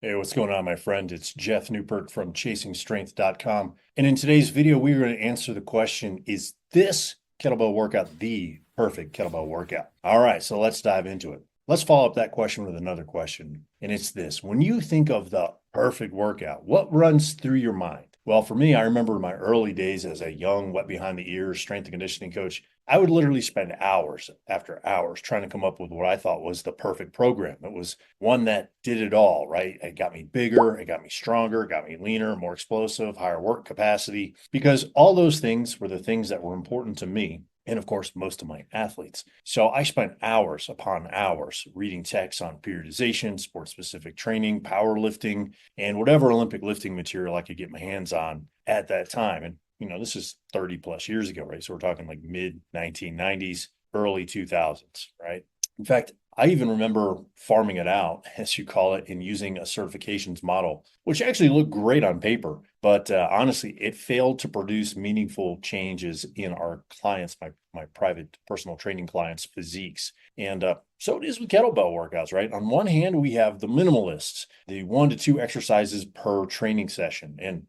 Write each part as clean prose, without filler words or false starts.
Hey, what's going on, my friend? It's Jeff Newpert from ChasingStrength.com. And in today's video, we're going to answer the question, is this kettlebell workout the perfect kettlebell workout? All right, so let's dive into it. Let's follow up that question with another question. And it's this: when you think of the perfect workout, what runs through your mind? Well, for me, I remember my early days as a young, wet behind the ears strength and conditioning coach. I would literally spend hours after hours trying to come up with what I thought was the perfect program. It was one that did it all, right? It got me bigger, it got me stronger, it got me leaner, more explosive, higher work capacity, because all those things were the things that were important to me. And of course, most of my athletes. So I spent hours upon hours reading texts on periodization, sport specific training, powerlifting, and whatever Olympic lifting material I could get my hands on at that time. And this is 30 plus years ago, right? So we're talking like mid 1990s, early 2000s, right? In fact, I even remember farming it out, as you call it, and using a certifications model, which actually looked great on paper. But honestly, it failed to produce meaningful changes in our clients, my private personal training clients' physiques. And so it is with kettlebell workouts, right? On one hand, we have the minimalists, the 1 to 2 exercises per training session. And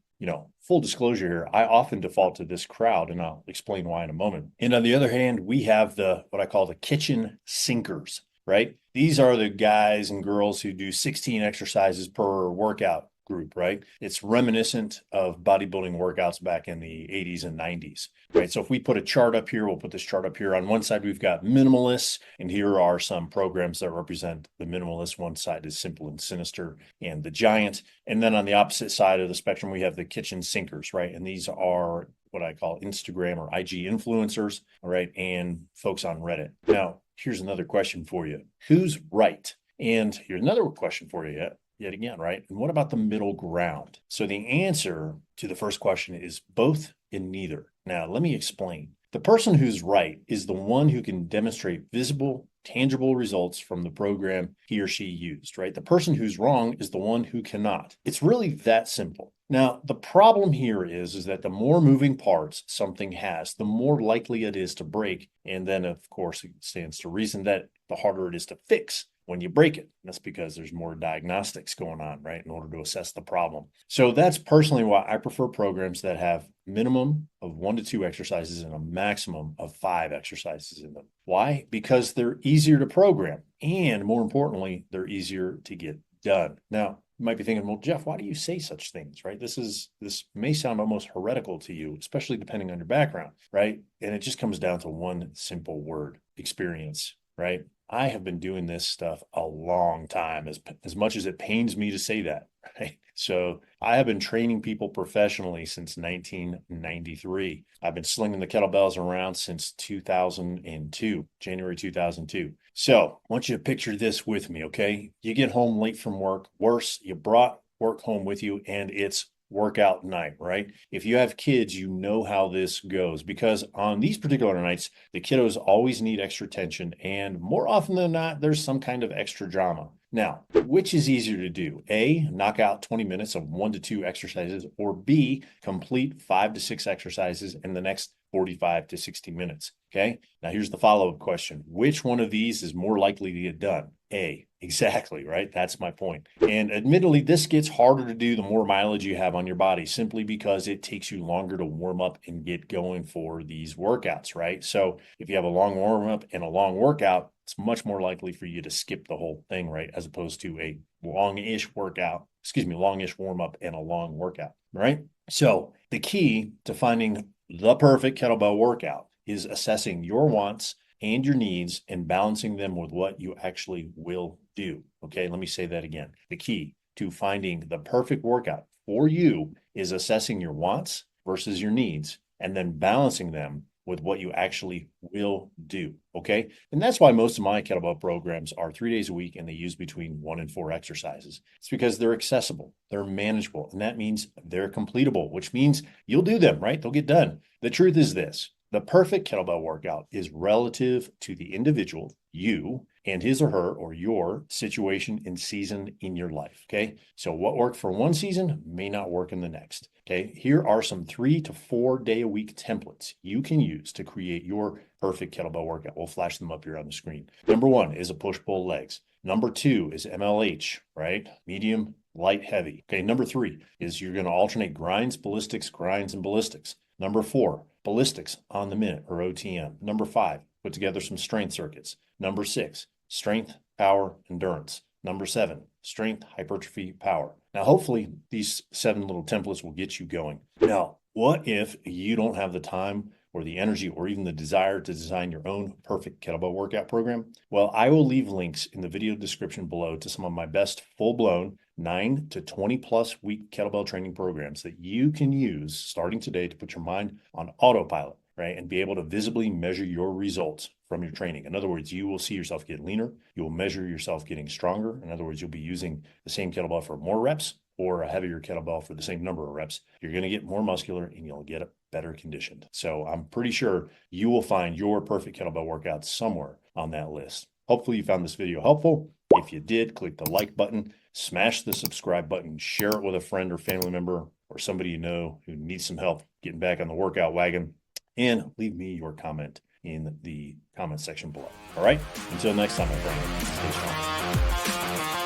full disclosure here, I often default to this crowd, and I'll explain why in a moment. And on the other hand, we have the what I call the kitchen sinkers, right? These are the guys and girls who do 16 exercises per workout group, right? It's reminiscent of bodybuilding workouts back in the 80s and 90s, right? So if we put a chart up here, we'll put this chart up here. On one side, we've got minimalists, and here are some programs that represent the minimalists. One side is Simple and Sinister and the Giant. And then on the opposite side of the spectrum, we have the kitchen sinkers, right? And these are what I call Instagram or IG influencers, all right, and folks on Reddit. Now, here's another question for you. Who's right? And here's another question for you yet again, right? And what about the middle ground? So the answer to the first question is both and neither. Now, let me explain. The person who's right is the one who can demonstrate visible, tangible results from the program he or she used, right? The person who's wrong is the one who cannot. It's really that simple. Now, the problem here is that the more moving parts something has, the more likely it is to break. And then, of course, it stands to reason that the harder it is to fix when you break it. And that's because there's more diagnostics going on, right, in order to assess the problem. So that's personally why I prefer programs that have minimum of 1 to 2 exercises and a maximum of 5 exercises in them. Why? Because they're easier to program, and more importantly, they're easier to get done. Now, you might be thinking, well, Jeff, why do you say such things, right? This may sound almost heretical to you, especially depending on your background, right? And it just comes down to one simple word: experience, right? I have been doing this stuff a long time, as much as it pains me to say that, right? So I have been training people professionally since 1993. I've been slinging the kettlebells around since 2002, January 2002. So I want you to picture this with me, okay? You get home late from work. Worse, you brought work home with you, and it's workout night, right? If you have kids, you know how this goes, because on these particular nights, the kiddos always need extra attention, and more often than not, there's some kind of extra drama. Now, which is easier to do? A, knock out 20 minutes of 1 to 2 exercises, or B, complete 5 to 6 exercises in the next 45 to 60 minutes. Okay. Now here's the follow-up question. Which one of these is more likely to get done? A, exactly, right? That's my point. And admittedly, this gets harder to do the more mileage you have on your body, simply because it takes you longer to warm up and get going for these workouts, right? So if you have a long warm up and a long workout, it's much more likely for you to skip the whole thing, right? As opposed to a longish warm up and a long workout, right? So the key to finding the perfect kettlebell workout is assessing your wants and your needs and balancing them with what you actually will do. Okay, let me say that again. The key to finding the perfect workout for you is assessing your wants versus your needs and then balancing them with what you actually will do. Okay. And that's why most of my kettlebell programs are 3 days a week, and they use between 1 and 4 exercises. It's because they're accessible, they're manageable, and that means they're completable, which means you'll do them, right? They'll get done. The truth is this: the perfect kettlebell workout is relative to the individual, you, and his or her or your situation and season in your life. Okay. So what worked for one season may not work in the next. Okay. Here are some 3 to 4 day a week templates you can use to create your perfect kettlebell workout. We'll flash them up here on the screen. Number one is a push pull legs. Number 2 is MLH, right? Medium, light, heavy. Okay, number 3 is you're going to alternate grinds, ballistics, grinds, and ballistics. Number 4, ballistics on the minute or OTM. Number 5, put together some strength circuits. Number 6, strength, power, endurance. Number 7, strength, hypertrophy, power. Now, hopefully these 7 little templates will get you going. Now, what if you don't have the time or the energy or even the desire to design your own perfect kettlebell workout program? Well, I will leave links in the video description below to some of my best full-blown 9 to 20 plus week kettlebell training programs that you can use starting today to put your mind on autopilot, right? And be able to visibly measure your results from your training. In other words, you will see yourself get leaner. You will measure yourself getting stronger. In other words, you'll be using the same kettlebell for more reps or a heavier kettlebell for the same number of reps. You're going to get more muscular and you'll get better conditioned. So I'm pretty sure you will find your perfect kettlebell workout somewhere on that list. Hopefully you found this video helpful. If you did, click the like button, smash the subscribe button, share it with a friend or family member or somebody you know who needs some help getting back on the workout wagon, and leave me your comment in the comment section below. All right, until next time, my friend, stay strong.